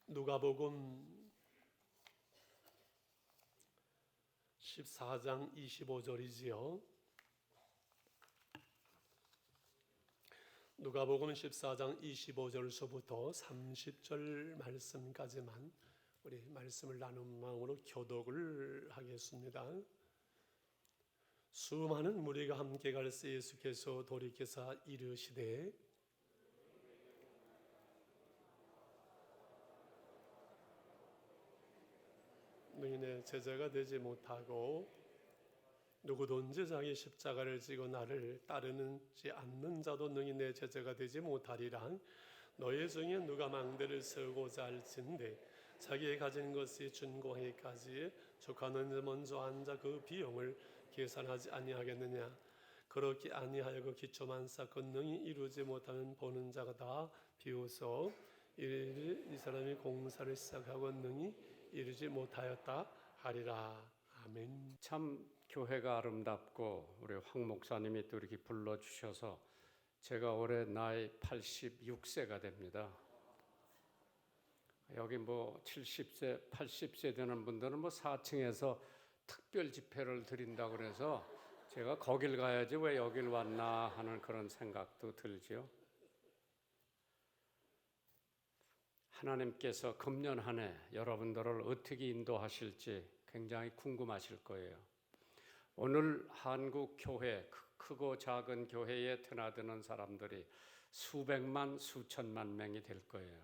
누가복음 14장 25절이지요. 누가복음 14장 25절서부터 30절 말씀까지만 우리 말씀을 나눈 마음으로 교독을 하겠습니다. 수많은 무리가 함께 갈새 예수께서 돌이켜서 이르시되 너희 내 제자가 되지 못하고 누구든지 자기 십자가를 지고 나를 따르지 않는 자도 너희 내 제자가 되지 못하리라. 너희 중에 누가 망대를 세우고자 할진대 자기의 가진 것이 준공하기까지 족하는 먼저 앉아 그 비용을 계산하지 아니하겠느냐. 그렇게 아니하여고 기초만 쌓고 능히 이루지 못하는 보는 자가 다 비웃어 이 사람이 공사를 시작하고 능히 이루지 못하였다 하리라. 아멘. 참 교회가 아름답고 우리 황 목사님이 또 이렇게 불러주셔서 제가 올해 나이 86세가 됩니다. 여기 뭐 70세, 80세 되는 분들은 뭐 4층에서 특별 집회를 드린다고 그래서 제가 거길 가야지 왜 여길 왔나 하는 그런 생각도 들죠. 하나님께서 금년 한 해 여러분들을 어떻게 인도하실지 굉장히 궁금하실 거예요. 오늘 한국 교회, 크고 작은 교회에 드나드는 사람들이 수백만, 수천만 명이 될 거예요.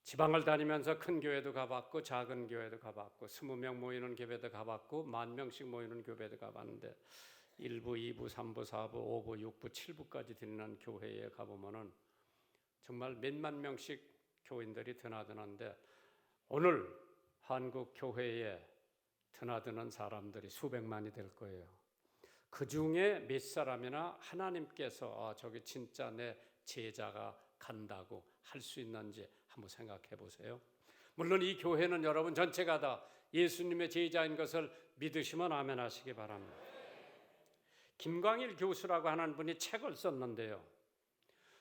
지방을 다니면서 큰 교회도 가봤고 작은 교회도 가봤고 20명 모이는 교회도 가봤고 10,000명씩 모이는 교회도 가봤는데 1부, 2부, 3부, 4부, 5부, 6부, 7부까지 되는 교회에 가보면은 정말 몇만 명씩 교인들이 드나드는데 오늘 한국 교회에 드나드는 사람들이 수백만이 될 거예요. 그 중에 몇 사람이나 하나님께서 저기 진짜 내 제자가 간다고 할 수 있는지 한번 생각해 보세요. 물론 이 교회는 여러분 전체가 다 예수님의 제자인 것을 믿으시면 아멘 하시기 바랍니다. 김광일 교수라고 하는 분이 책을 썼는데요.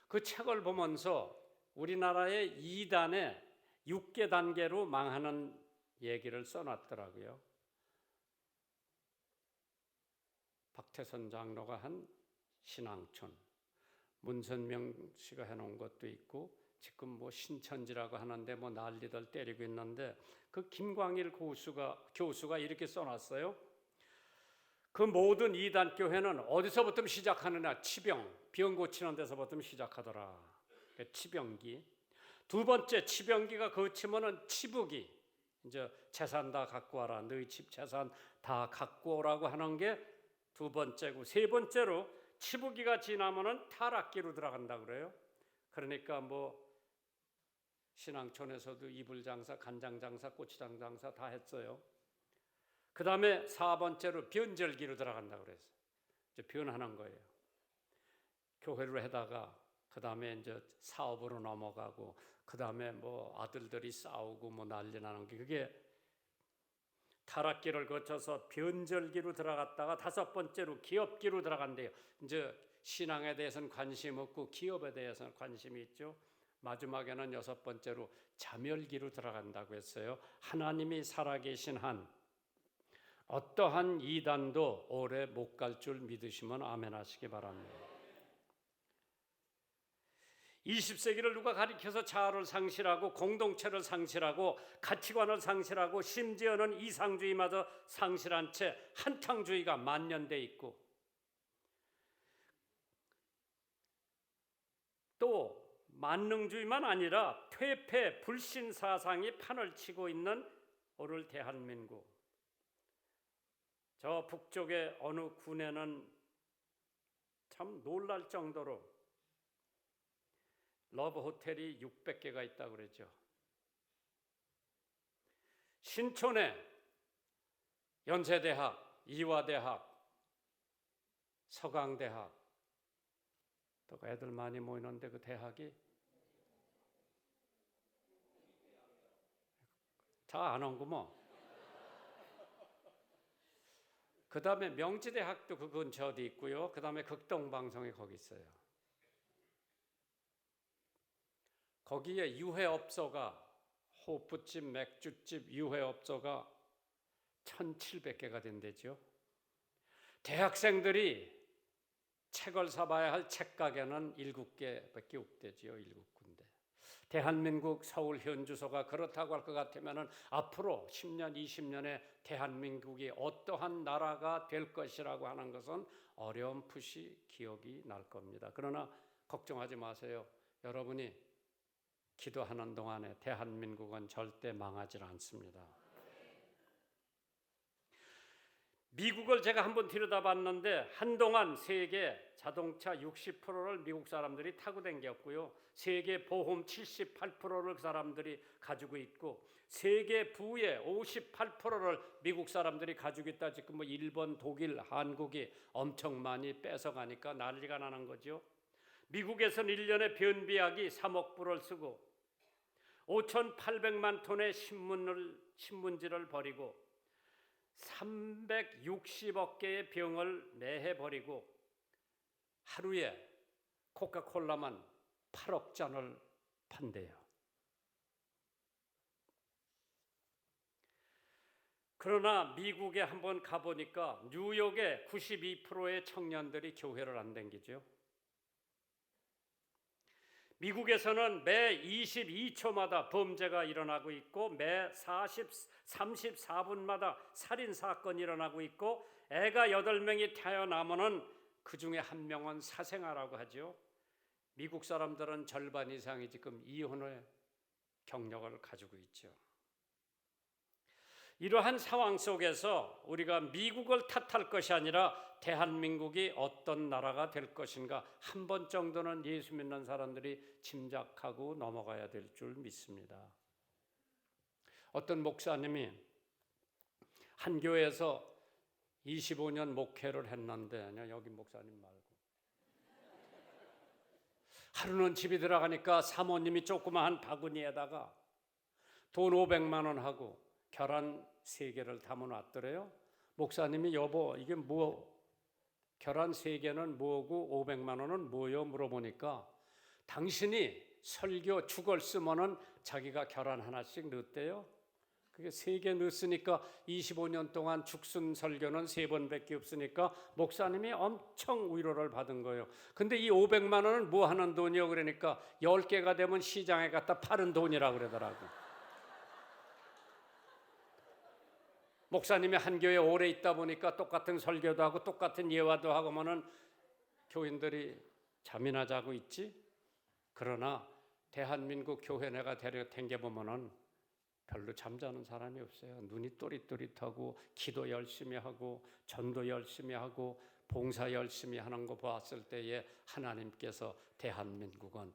그 책을 보면서 우리나라의 2단의 6개 단계로 망하는 얘기를 써놨더라고요. 박태선 장로가 한 신앙촌, 문선명 씨가 해놓은 것도 있고 지금 뭐 신천지라고 하는데 뭐 난리들 때리고 있는데 그 김광일 교수가 이렇게 써놨어요. 그 모든 2단 교회는 어디서부터 시작하느냐? 병 고치는 데서부터 시작하더라. 치병기. 두 번째 치병기가 거치면은 치부기. 이제 재산 다 갖고 와라. 너희 집 재산 다 갖고 오라고 하는 게 두 번째고 세 번째로 치부기가 지나면은 타락기로 들어간다 그래요. 그러니까 뭐 신앙촌에서도 이불 장사, 간장 장사, 고추장 장사 다 했어요. 그 다음에 4번째로 변절기로 들어간다고 그랬어요. 이제 변하는 거예요. 교회를 하다가 그 다음에 이제 사업으로 넘어가고 그 다음에 뭐 아들들이 싸우고 뭐 난리 나는 게 그게 타락기를 거쳐서 변절기로 들어갔다가 5번째로 기업기로 들어간대요. 이제 신앙에 대해서는 관심 없고 기업에 대해서는 관심이 있죠. 마지막에는 6번째로 자멸기로 들어간다고 했어요. 하나님이 살아계신 한 어떠한 이단도 오래 못 갈 줄 믿으시면 아멘 하시기 바랍니다. 20세기를 누가 가리켜서 자아를 상실하고 공동체를 상실하고 가치관을 상실하고 심지어는 이상주의마저 상실한 채 한탕주의가 만연돼 있고 또 만능주의만 아니라 퇴폐 불신 사상이 판을 치고 있는 오늘 대한민국, 저 북쪽의 어느 군에는 참 놀랄 정도로 러브 호텔이 600개가 있다고 그러죠. 신촌에 연세대학, 이화대학, 서강대학, 또 애들 많이 모이는데 그 대학이 다 안 온 거 뭐. 그 다음에 명지대학도 그 근처 어디 있고요. 그 다음에 극동방송이 거기 있어요. 거기에 유해업소가 호프집, 맥주집, 유해업소가 1,700개가 된대죠. 대학생들이 책을 사봐야 할 책가게는 7개밖에 없대지요. 7군데. 대한민국 서울 현주소가 그렇다고 할 것 같으면 앞으로 10년, 20년에 대한민국이 어떠한 나라가 될 것이라고 하는 것은 어렴풋이 기억이 날 겁니다. 그러나 걱정하지 마세요. 여러분이 기도하는 동안에 대한민국은 절대 망하지 않습니다. 미국을 제가 한번 들여다봤는데 한동안 세계 자동차 60%를 미국 사람들이 타고 다녔고요. 세계 보험 78%를 사람들이 가지고 있고 세계 부의 58%를 미국 사람들이 가지고 있다. 지금 뭐 일본, 독일, 한국이 엄청 많이 뺏어가니까 난리가 나는 거죠. 미국에서는 1년에 변비약이 3억 불을 쓰고 5,800만 톤의 신문지를 버리고 360억 개의 병을 매해 버리고 하루에 코카콜라만 8억 잔을 판대요. 그러나 미국에 한번 가보니까 뉴욕에 92%의 청년들이 교회를 안 다니죠. 미국에서는 매 22초마다 범죄가 일어나고 있고 매 34분마다 살인사건이 일어나고 있고 애가 8명이 태어나면은 그 중에 1명은 사생아라고 하죠. 미국 사람들은 절반 이상이 지금 이혼의 경력을 가지고 있죠. 이러한 상황 속에서 우리가 미국을 탓할 것이 아니라 대한민국이 어떤 나라가 될 것인가 한 번 정도는 예수 믿는 사람들이 짐작하고 넘어가야 될 줄 믿습니다. 어떤 목사님이 한 교회에서 25년 목회를 했는데 여기 목사님 말고 하루는 집에 들어가니까 사모님이 조그마한 바구니에다가 돈 500만 원 하고 계란 3개를 담아놨더래요. 목사님이 여보 이게 뭐 계란 3개는 뭐고 500만 원은 뭐요? 물어보니까 당신이 설교 죽을 쓰면은 자기가 계란 하나씩 넣었대요. 그게 3개 넣었으니까 25년 동안 죽순 설교는 3번밖에 없으니까 목사님이 엄청 위로를 받은 거예요. 근데 이 500만 원은 뭐 하는 돈이요? 그러니까 10개가 되면 시장에 갖다 파는 돈이라고 그러더라고요. 목사님이 한 교회에 오래 있다 보니까 똑같은 설교도 하고 똑같은 예화도 하고면은 교인들이 잠이나 자고 있지. 그러나 대한민국 교회 내가 댕겨보면은 별로 잠자는 사람이 없어요. 눈이 또릿또릿하고 기도 열심히 하고 전도 열심히 하고 봉사 열심히 하는 거 보았을 때에 하나님께서 대한민국은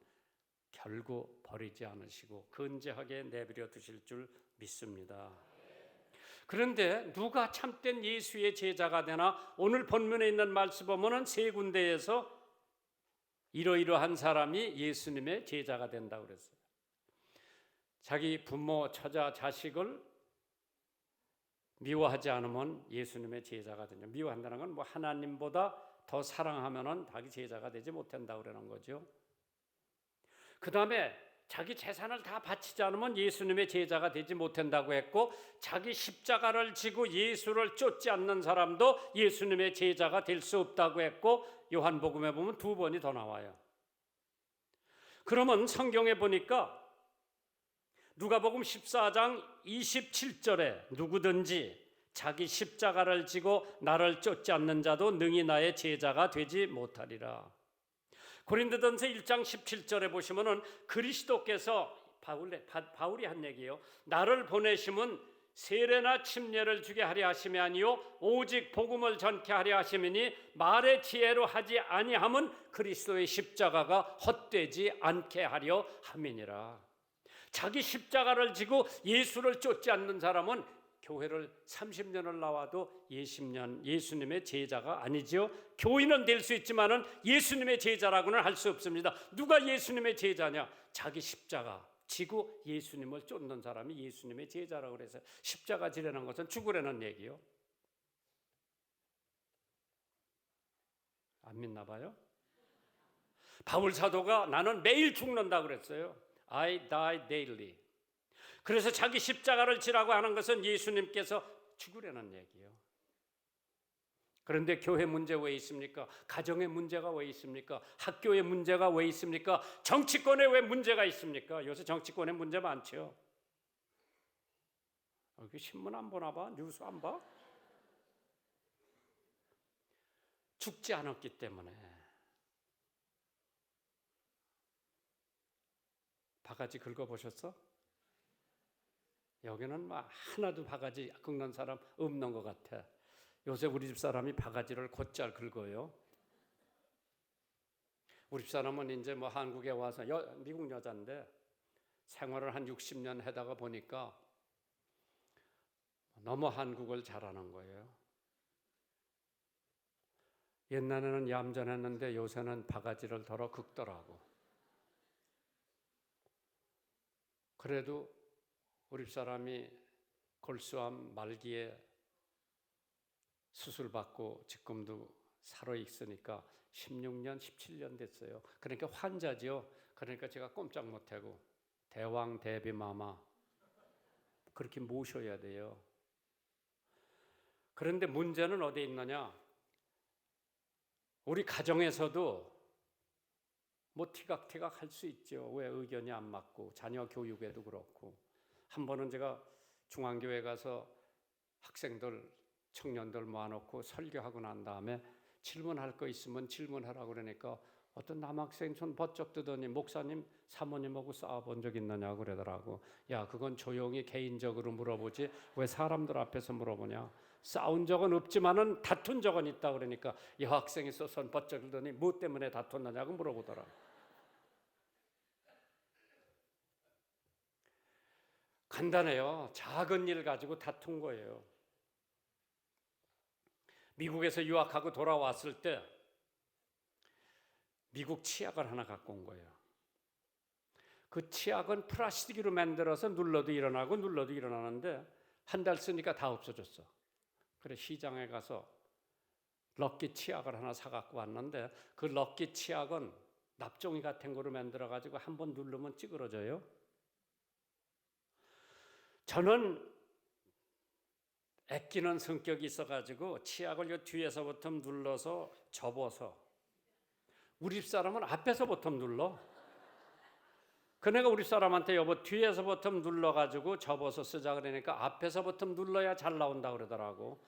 결국 버리지 않으시고 건재하게 내버려 두실 줄 믿습니다. 그런데 누가 참된 예수의 제자가 되나? 오늘 본문에 있는 말씀 보면은 3군데에서 이러이러한 사람이 예수님의 제자가 된다고 그랬어요. 자기 부모, 처자, 자식을 미워하지 않으면 예수님의 제자가 되죠. 미워한다는 건 뭐 하나님보다 더 사랑하면은 자기 제자가 되지 못한다고 그러는 거죠. 그 다음에 자기 재산을 다 바치지 않으면 예수님의 제자가 되지 못한다고 했고 자기 십자가를 지고 예수를 쫓지 않는 사람도 예수님의 제자가 될 수 없다고 했고 요한복음에 보면 2번이 더 나와요. 그러면 성경에 보니까 누가복음 14장 27절에 누구든지 자기 십자가를 지고 나를 쫓지 않는 자도 능히 나의 제자가 되지 못하리라. 고린도전서 1장 17절에 보시면은 그리스도께서 바울이 한 얘기예요. 나를 보내심은 세례나 침례를 주게 하려 하심이 아니요 오직 복음을 전케 하려 하심이니 말의 지혜로 하지 아니함은 그리스도의 십자가가 헛되지 않게 하려 함이니라. 자기 십자가를 지고 예수를 쫓지 않는 사람은 교회를 30년을 나와도 예수님의 제자가 아니죠. 교인은 될 수 있지만은 예수님의 제자라고는 할 수 없습니다. 누가 예수님의 제자냐? 자기 십자가 지고 예수님을 쫓는 사람이 예수님의 제자라고 그래서 십자가 지라는 것은 죽으라는 얘기요. 안 믿나 봐요. 바울 사도가 나는 매일 죽는다고 그랬어요. I die daily. 그래서 자기 십자가를 지라고 하는 것은 예수님께서 죽으려는 얘기예요. 그런데 교회 문제 왜 있습니까? 가정의 문제가 왜 있습니까? 학교의 문제가 왜 있습니까? 정치권에 왜 문제가 있습니까? 요새 정치권에 문제 많죠. 여기 신문 안 보나 봐? 뉴스 안 봐? 죽지 않았기 때문에. 바가지 긁어보셨어? 여기는 막 하나도 바가지 긁는 사람 없는 것 같아. 요새 우리 집 사람이 바가지를 곧잘 긁어요. 우리 집 사람은 이제 뭐 한국에 와서 미국 여자인데 생활을 한 60년 하다가 보니까 너무 한국을 잘하는 거예요. 옛날에는 얌전했는데 요새는 바가지를 덜어 긁더라고. 그래도 우리 사람이 골수암 말기에 수술받고 지금도 살아있으니까 16년, 17년 됐어요. 그러니까 환자죠. 그러니까 제가 꼼짝 못하고 대왕 대비마마 그렇게 모셔야 돼요. 그런데 문제는 어디에 있느냐? 우리 가정에서도 뭐 티각티각 할 수 있죠. 왜 의견이 안 맞고 자녀 교육에도 그렇고. 한 번은 제가 중앙교회 가서 학생들 청년들 모아놓고 설교하고 난 다음에 질문할 거 있으면 질문하라고 그러니까 어떤 남학생 손 번쩍 뜨더니 목사님 사모님하고 싸워본 적 있느냐고 그러더라고. 야 그건 조용히 개인적으로 물어보지 왜 사람들 앞에서 물어보냐. 싸운 적은 없지만은 다툰 적은 있다 그러니까 이 학생이 손 번쩍 뜨더니 뭐 때문에 다퉜느냐고 물어보더라. 간단해요. 작은 일 가지고 다툰 거예요. 미국에서 유학하고 돌아왔을 때 미국 치약을 하나 갖고 온 거예요. 그 치약은 플라스틱으로 만들어서 눌러도 일어나고 눌러도 일어나는데 한 달 쓰니까 다 없어졌어. 그래 시장에 가서 럭키 치약을 하나 사갖고 왔는데 그 럭키 치약은 납종이 같은 거로 만들어가지고 한번 누르면 찌그러져요. 저는 아끼는 성격이 있어가지고 치약을 요 뒤에서부터 눌러서 접어서 우리 집 사람은 앞에서부터 눌러. 그 내가 우리 사람한테 여보 뒤에서부터 눌러가지고 접어서 쓰자 그러니까 앞에서부터 눌러야 잘 나온다 그러더라고.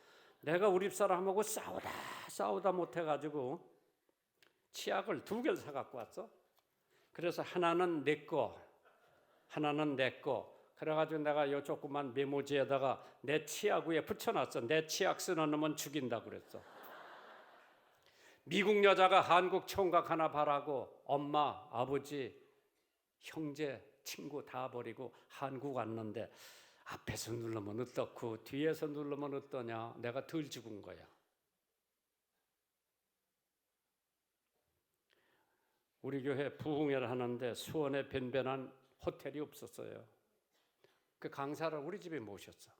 내가 우리 집 사람하고 싸우다 못해가지고 치약을 2개를 사갖고 왔어. 그래서 하나는 내 거, 하나는 내 거. 그래가지고 내가 요 조그만 메모지에다가 내 치약 위에 붙여놨어. 내 치약 쓰는 놈은 죽인다 그랬어. 미국 여자가 한국 총각 하나 바라고 엄마, 아버지, 형제, 친구 다 버리고 한국 왔는데 앞에서 누르면 어떻고 뒤에서 누르면 어떠냐. 내가 덜 죽은 거야. 우리 교회 부흥회를 하는데 수원에 변변한 호텔이 없었어요. 그 강사를 우리 집에 모셨어.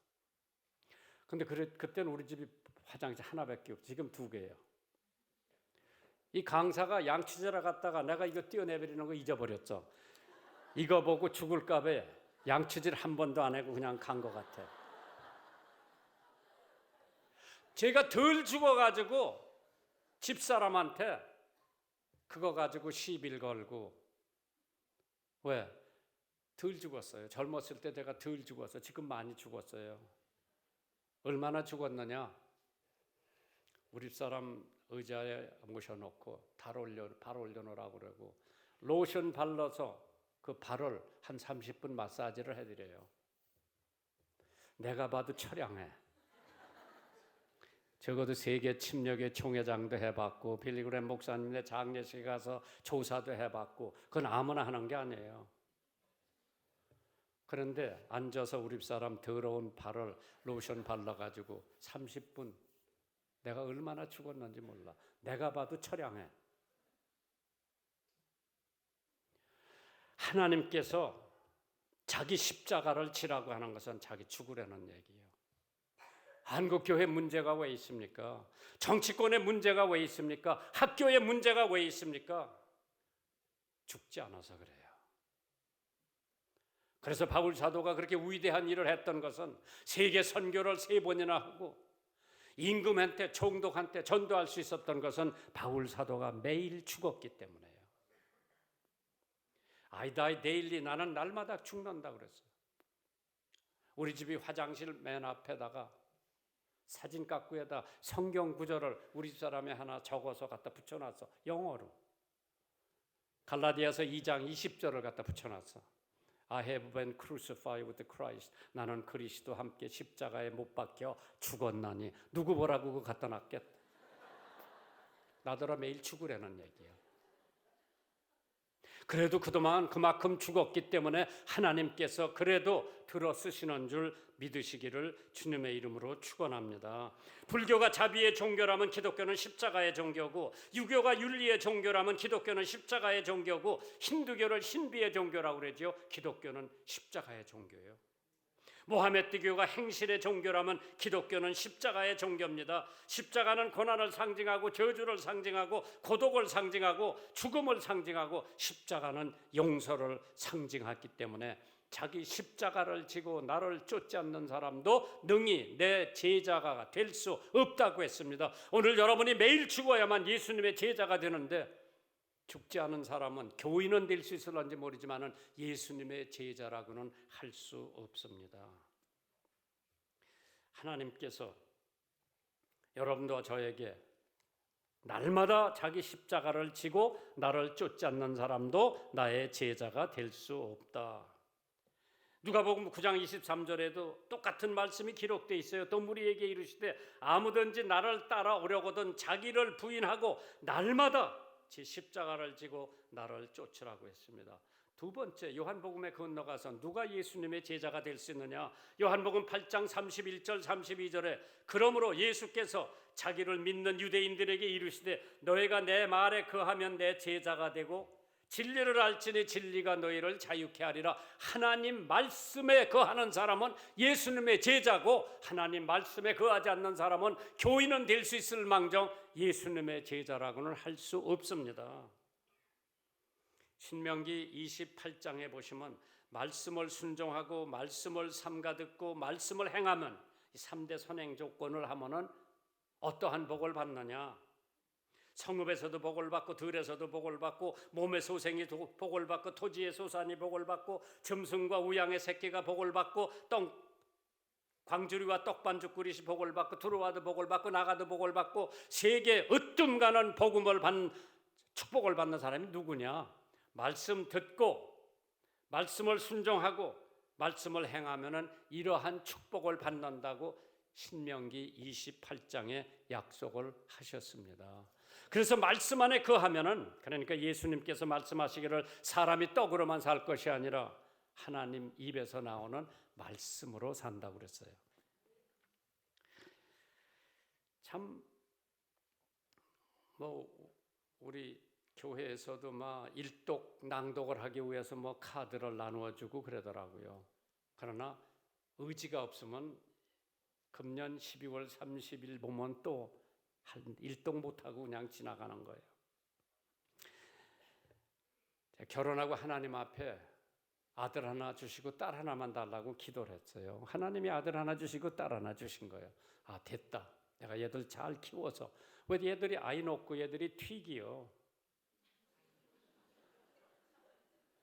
근데 그때는 우리 집이 화장실 하나밖에 없어. 지금 2개예요. 이 강사가 양치질하러 갔다가 내가 이거 띄어내버리는 거 잊어버렸죠. 이거 보고 죽을까 봐 양치질 한 번도 안 하고 그냥 간 것 같아. 제가 덜 죽어가지고 집사람한테 그거 가지고 시비를 걸고. 왜? 덜 죽었어요. 젊었을 때 내가 덜 죽었어. 지금 많이 죽었어요. 얼마나 죽었느냐? 우리 사람 의자에 모셔놓고 발 올려놓으라고 그러고 로션 발라서 그 발을 한 30분 마사지를 해드려요. 내가 봐도 처량해. 적어도 세계 침략의 총회장도 해봤고 빌리그램 목사님의 장례식에 가서 조사도 해봤고 그건 아무나 하는 게 아니에요. 그런데 앉아서 우리 사람 더러운 발을 로션 발라가지고 30분 내가 얼마나 죽었는지 몰라. 내가 봐도 처량해. 하나님께서 자기 십자가를 지라고 하는 것은 자기 죽으려는 얘기예요. 한국교회 문제가 왜 있습니까? 정치권의 문제가 왜 있습니까? 학교의 문제가 왜 있습니까? 죽지 않아서 그래요. 그래서 바울 사도가 그렇게 위대한 일을 했던 것은 세계 선교를 3번이나 하고 임금한테 총독한테 전도할 수 있었던 것은 바울 사도가 매일 죽었기 때문에요. I die daily, 나는 날마다 죽는다 그랬어요. 우리 집이 화장실 맨 앞에다가 사진 깍구에다 성경 구절을 우리 집 사람이 하나 적어서 갖다 붙여놨어. 영어로. 갈라디아서 2장 20절을 갖다 붙여놨어. I have been crucified with Christ. 나는 그리스도와 함께 십자가에 못 박혀 죽었나니. 누구 보라고 그거 갖다 놨겠? 나더러 매일 죽으라는 얘기야. 그래도 그동안 그만큼 죽었기 때문에 하나님께서 그래도 들어 쓰시는 줄 믿으시기를 주님의 이름으로 축원합니다. 불교가 자비의 종교라면 기독교는 십자가의 종교고, 유교가 윤리의 종교라면 기독교는 십자가의 종교고, 힌두교를 신비의 종교라고 그러죠. 기독교는 십자가의 종교예요. 모하메드교가 행실의 종교라면 기독교는 십자가의 종교입니다. 십자가는 고난을 상징하고 저주를 상징하고 고독을 상징하고 죽음을 상징하고, 십자가는 용서를 상징하기 때문에 자기 십자가를 지고 나를 쫓지 않는 사람도 능히 내 제자가 될 수 없다고 했습니다. 오늘 여러분이 매일 죽어야만 예수님의 제자가 되는데, 죽지 않은 사람은 교인은 될 수 있을런지 모르지만 예수님의 제자라고는 할 수 없습니다. 하나님께서 여러분과 저에게 날마다 자기 십자가를 지고 나를 쫓지 않는 사람도 나의 제자가 될 수 없다. 누가복음 9장 23절에도 똑같은 말씀이 기록되어 있어요. 또 무리에게 이르시되 아무든지 나를 따라오려거든 자기를 부인하고 날마다 제 십자가를 지고 나를 쫓으라고 했습니다. 두 번째, 요한복음에 건너가서 누가 예수님의 제자가 될 수 있느냐? 요한복음 8장 31절 32절에 그러므로 예수께서 자기를 믿는 유대인들에게 이르시되 너희가 내 말에 거하면 내 제자가 되고 진리를 알지니 진리가 너희를 자유케 하리라. 하나님 말씀에 거하는 사람은 예수님의 제자고, 하나님 말씀에 거하지 않는 사람은 교인은 될 수 있을 망정 예수님의 제자라고는 할 수 없습니다. 신명기 28장에 보시면 말씀을 순종하고 말씀을 삼가 듣고 말씀을 행하면 이 3대 선행 조건을 하면은 어떠한 복을 받느냐? 성읍에서도 복을 받고 들에서도 복을 받고 몸의 소생이 복을 받고 토지의 소산이 복을 받고 짐승과 우양의 새끼가 복을 받고 광주리와 떡반죽 그릇이 복을 받고 들어와도 복을 받고 나가도 복을 받고 세계 으뜸가는 복음을 받는 축복을 받는 사람이 누구냐? 말씀 듣고 말씀을 순종하고 말씀을 행하면은 이러한 축복을 받는다고 신명기 28장에 약속을 하셨습니다. 그래서 말씀 안에 거하면은, 그러니까 예수님께서 말씀하시기를 사람이 떡으로만 살 것이 아니라 하나님 입에서 나오는 말씀으로 산다고 그랬어요. 참 우리 교회에서도 일독 낭독을 하기 위해서 카드를 나누어 주고 그러더라고요. 그러나 의지가 없으면 금년 12월 30일 보면 또 한 일독 못하고 그냥 지나가는 거예요. 결혼하고 하나님 앞에 아들 하나 주시고 딸 하나만 달라고 기도를 했어요. 하나님이 아들 하나 주시고 딸 하나 주신 거예요. 아, 됐다. 내가 얘들 잘 키워서. 왜 얘들이 아이 놓고 얘들이 튀기요.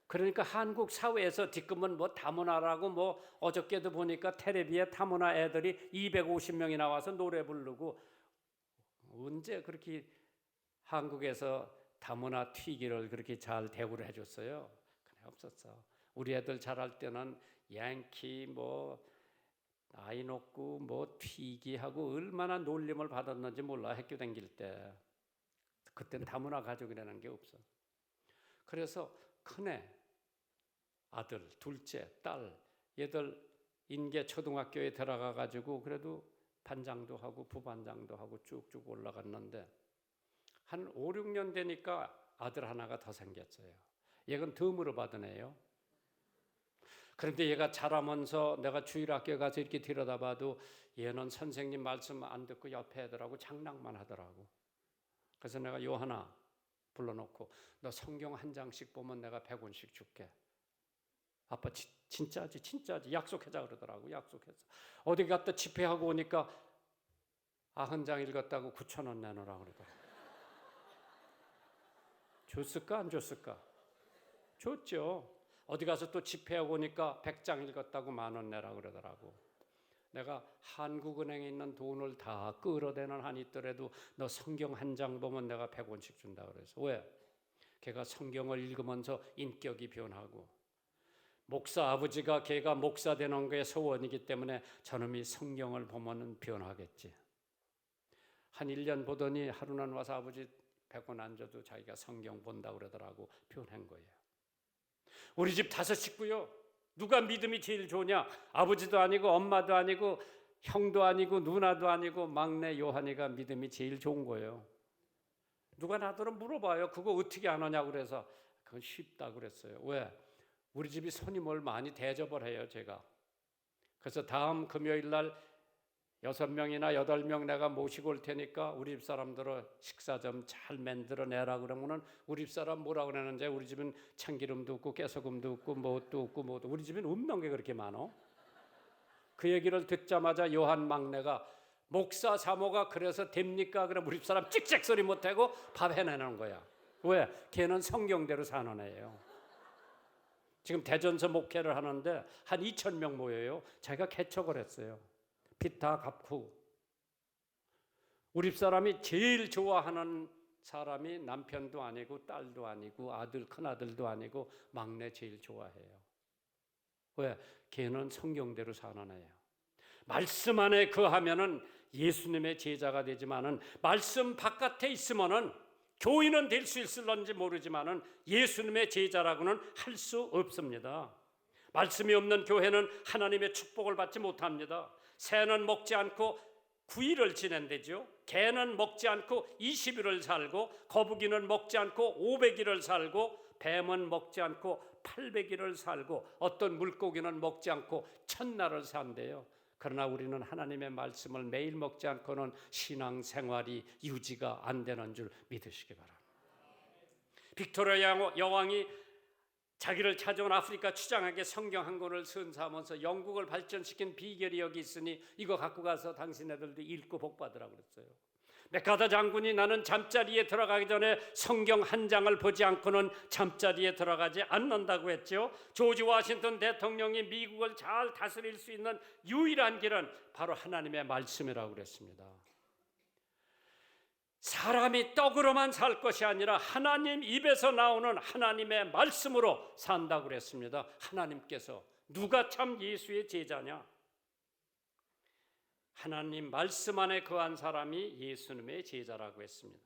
그러니까 한국 사회에서 지금은 다문화라고 어저께도 보니까 텔레비에 다문화 애들이 250명이 나와서 노래 부르고, 언제 그렇게 한국에서 다문화 튀기를 그렇게 잘 대우를 해줬어요? 그래 없었어. 우리 애들 자랄 때는 양키 아이 놓고 튀기하고 얼마나 놀림을 받았는지 몰라. 학교 다닐 때 그때는 다문화 가족이라는 게 없어. 그래서 큰애 아들, 둘째 딸 얘들 인계 초등학교에 들어가 가지고 그래도 반장도 하고 부반장도 하고 쭉쭉 올라갔는데 한 5, 6년 되니까 아들 하나가 더 생겼어요. 얘는 덤으로 받은 애요. 그런데 얘가 자라면서 내가 주일학교에 가서 이렇게 들여다봐도 얘는 선생님 말씀 안 듣고 옆에 애들하고 장난만 하더라고. 그래서 내가 요 하나 불러놓고 너 성경 한 장씩 보면 내가 100원씩 줄게. 아빠 진짜지 약속하자 그러더라고. 약속했어. 어디 갔다 집회하고 오니까 90장 읽었다고 9,000원 내놓으라 그러더라고. 줬을까 안 줬을까? 줬죠. 어디 가서 또 집회하고 오니까 100장 읽었다고 10,000원 내라 그러더라고. 내가 한국은행에 있는 돈을 다 끌어대는 한이 있더라도 너 성경 한 장 보면 내가 100원씩 준다 그래서. 왜? 걔가 성경을 읽으면서 인격이 변하고, 목사 아버지가 걔가 목사 되는 게 소원이기 때문에 저놈이 성경을 보면은 변하겠지. 한 1년 보더니 하루는 와서 아버지 100원 안 줘도 자기가 성경 본다 그러더라고. 변한 거예요. 우리 집 5 식구요. 누가 믿음이 제일 좋으냐? 아버지도 아니고 엄마도 아니고 형도 아니고 누나도 아니고 막내 요한이가 믿음이 제일 좋은 거예요. 누가 나더러 물어봐요. 그거 어떻게 안 하냐고 그래서 그건 쉽다 그랬어요. 왜? 우리 집이 손님을 많이 대접을 해요, 제가. 그래서 다음 금요일 날 6명이나 8명 내가 모시고 올 테니까 우리 집 사람들은 식사 좀 잘 만들어내라 그러면은 우리 집 사람 뭐라 그러는지, 우리 집은 참기름도 없고 깨소금도 없고 뭣도 없고 뭐도, 우리 집은 없는 게 그렇게 많어. 그 얘기를 듣자마자 요한 막내가 목사 사모가 그래서 됩니까? 그럼 우리 집 사람 찍찍 소리 못하고 밥 해내는 거야. 왜? 걔는 성경대로 사는 애예요. 지금 대전서 목회를 하는데 한 2,000명 모여요. 자기가 개척을 했어요. 빚 다 갚고. 우리 집 사람이 제일 좋아하는 사람이 남편도 아니고 딸도 아니고 아들, 큰아들도 아니고 막내 제일 좋아해요. 왜? 걔는 성경대로 사는 애예요. 말씀 안에 거하면은 예수님의 제자가 되지만은 말씀 바깥에 있으면은 교인은 될 수 있을런지 모르지만은 예수님의 제자라고는 할 수 없습니다. 말씀이 없는 교회는 하나님의 축복을 받지 못합니다. 새는 먹지 않고 9일을 지낸대죠. 개는 먹지 않고 20일을 살고, 거북이는 먹지 않고 500일을 살고, 뱀은 먹지 않고 800일을 살고, 어떤 물고기는 먹지 않고 1000날을 산대요. 그러나 우리는 하나님의 말씀을 매일 먹지 않고는 신앙생활이 유지가 안 되는 줄 믿으시기 바랍니다. 빅토리아 여왕이 자기를 찾아온 아프리카 추장에게 성경 한 권을 선사하면서 영국을 발전시킨 비결이 여기 있으니 이거 갖고 가서 당신네들도 읽고 복받으라고 그랬어요. 메카더 장군이 나는 잠자리에 들어가기 전에 성경 한 장을 보지 않고는 잠자리에 들어가지 않는다고 했죠. 조지 워싱턴 대통령이 미국을 잘 다스릴 수 있는 유일한 길은 바로 하나님의 말씀이라고 그랬습니다. 사람이 떡으로만 살 것이 아니라 하나님 입에서 나오는 하나님의 말씀으로 산다고 그랬습니다. 하나님께서 누가 참 예수의 제자냐? 하나님 말씀 안에 거한 사람이 예수님의 제자라고 했습니다.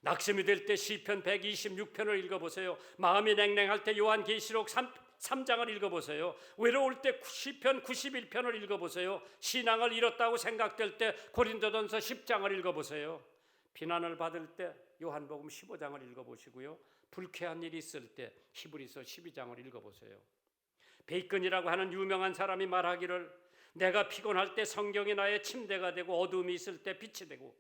낙심이 될 때 시편 126편을 읽어보세요. 마음이 냉랭할 때 요한계시록 3장을 읽어보세요. 외로울 때 시편 91편을 읽어보세요. 신앙을 잃었다고 생각될 때 고린도전서 10장을 읽어보세요. 비난을 받을 때 요한복음 15장을 읽어보시고요. 불쾌한 일이 있을 때 히브리서 12장을 읽어보세요. 베이컨이라고 하는 유명한 사람이 말하기를 내가 피곤할 때 성경이 나의 침대가 되고, 어두움이 있을 때 빛이 되고,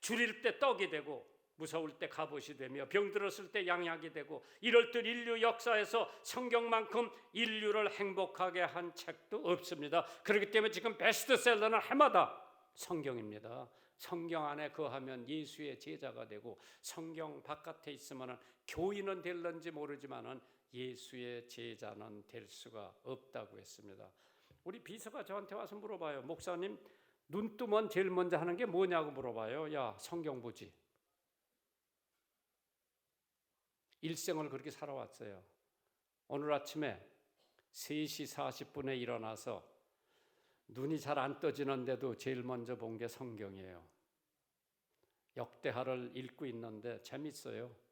줄일 때 떡이 되고, 무서울 때 갑옷이 되며, 병들었을 때 양약이 되고, 이럴 때 인류 역사에서 성경만큼 인류를 행복하게 한 책도 없습니다. 그렇기 때문에 지금 베스트셀러는 해마다 성경입니다. 성경 안에 거하면 예수의 제자가 되고, 성경 바깥에 있으면 교인은 될런지 모르지만 예수의 제자는 될 수가 없다고 했습니다. 우리 비서가 저한테 와서 물어봐요. 목사님, 눈 뜨면 제일 먼저 하는 게 뭐냐고 물어봐요. 야, 성경 보지. 일생을 그렇게 살아왔어요. 오늘 아침에 3시 40분에 일어나서 눈이 잘 안 떠지는데도 제일 먼저 본 게 성경이에요. 역대하를 읽고 있는데 재밌어요.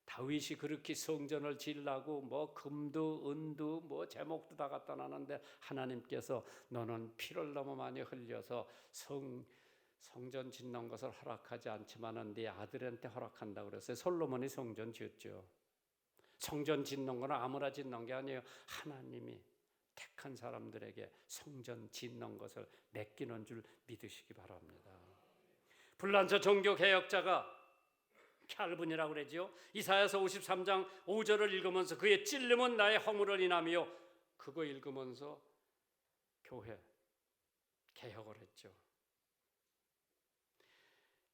다윗이 그렇게 성전을 지으려고 뭐 금도 은도 뭐 제목도 다 갖다 놨는데 하나님께서 너는 피를 너무 많이 흘려서 성전 짓는 것을 허락하지 않지만은 네 아들한테 허락한다고 그랬어요. 솔로몬이 성전 지었죠. 성전 짓는 건 아무나 짓는 게 아니에요. 하나님이 택한 사람들에게 성전 짓는 것을 맡기는 줄 믿으시기 바랍니다. 불란서 종교개혁자가 칼빈이라고 그러죠. 이사야서 53장 5절을 읽으면서 그의 찔림은 나의 허물을 인하며 그거 읽으면서 교회 개혁을 했죠.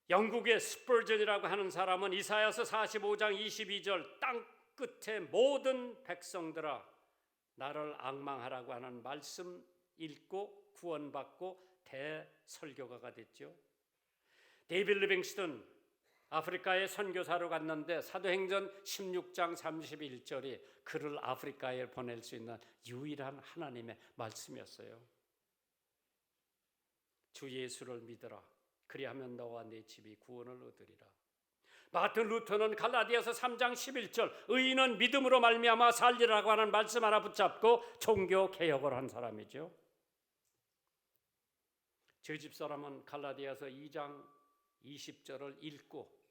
영국의 스퍼전이라고 하는 사람은 이사야서 45장 22절 땅 끝에 모든 백성들아 나를 앙망하라고 하는 말씀 읽고 구원받고 대설교가가 됐죠. 데이빗 리빙스턴 아프리카에 선교사로 갔는데 사도행전 16장 31절이 그를 아프리카에 보낼 수 있는 유일한 하나님의 말씀이었어요. 주 예수를 믿으라. 그리하면 너와 네 집이 구원을 얻으리라. 마틴 루터는 갈라디아서 3장 11절 의인은 믿음으로 말미암아 살리라고 하는 말씀 하나 붙잡고 종교 개혁을 한 사람이죠. 저 집사람은 갈라디아서 2장 20절을 읽고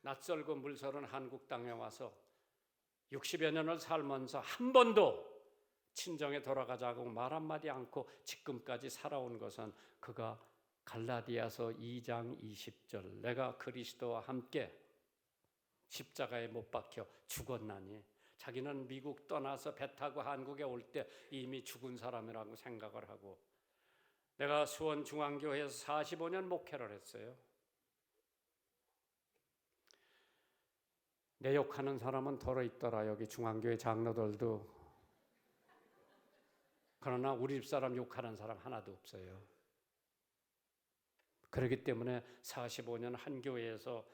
낯설고 물서른 한국 땅에 와서 60여 년을 살면서 한 번도 친정에 돌아가자고 말 한마디 않고 지금까지 살아온 것은 그가 갈라디아서 2장 20절 내가 그리스도와 함께 십자가에 못 박혀 죽었나니 자기는 미국 떠나서 배 타고 한국에 올 때 이미 죽은 사람이라고 생각을 하고 내가 수원중앙교회에서 45년 목회를 했어요. 내 욕하는 사람은 덜어 있더라. 여기 중앙교회 장로들도. 그러나 우리 집사람 욕하는 사람 하나도 없어요. 그렇기 때문에 45년 한 교회에서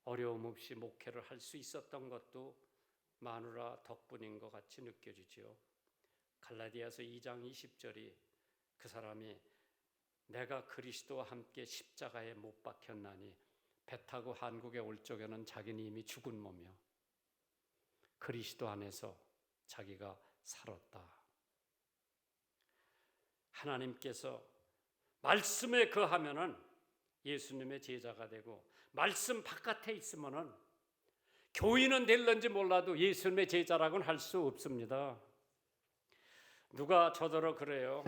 어려움 없이 목회를 할 수 있었던 것도 마누라 덕분인 것 같이 느껴지죠. 갈라디아서 2장 20절이 그 사람이 내가 그리스도와 함께 십자가에 못 박혔나니 배 타고 한국에 올 적에는 자기는 이미 죽은 몸이요 그리스도 안에서 자기가 살았다. 하나님께서 말씀에 거하면은 예수님의 제자가 되고 말씀 바깥에 있으면은 교인은 될런지 몰라도 예수님의 제자라고는 할 수 없습니다. 누가 저더러 그래요.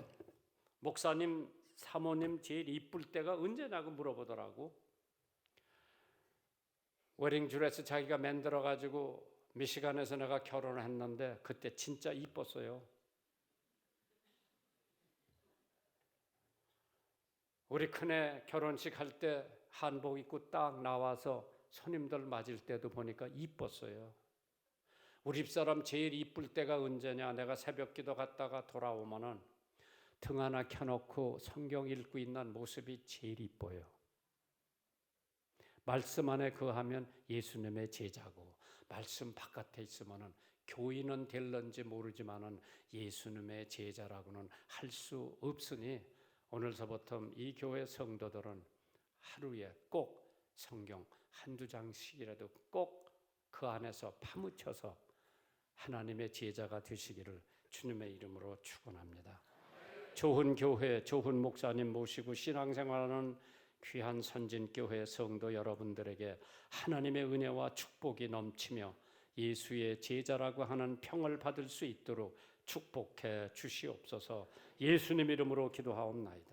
목사님, 사모님 제일 이쁠 때가 언제냐고 물어보더라고. 웨딩드레스 자기가 만들어가지고 미시간에서 내가 결혼을 했는데 그때 진짜 이뻤어요. 우리 큰애 결혼식 할 때 한복 입고 딱 나와서 손님들 맞을 때도 보니까 이뻤어요. 우리 집사람 제일 이쁠 때가 언제냐? 내가 새벽 기도 갔다가 돌아오면은 등 하나 켜놓고 성경 읽고 있는 모습이 제일 이뻐요. 말씀 안에 거하면 예수님의 제자고 말씀 바깥에 있으면은 교인은 될런지 모르지만은 예수님의 제자라고는 할 수 없으니 오늘서부터 이 교회 성도들은 하루에 꼭 성경 한두 장씩이라도 꼭 그 안에서 파묻혀서 하나님의 제자가 되시기를 주님의 이름으로 축원합니다. 좋은 교회, 좋은 목사님 모시고 신앙생활하는 귀한 선진교회 성도 여러분들에게 하나님의 은혜와 축복이 넘치며 예수의 제자라고 하는 평을 받을 수 있도록 축복해 주시옵소서. 예수님 이름으로 기도하옵나이다.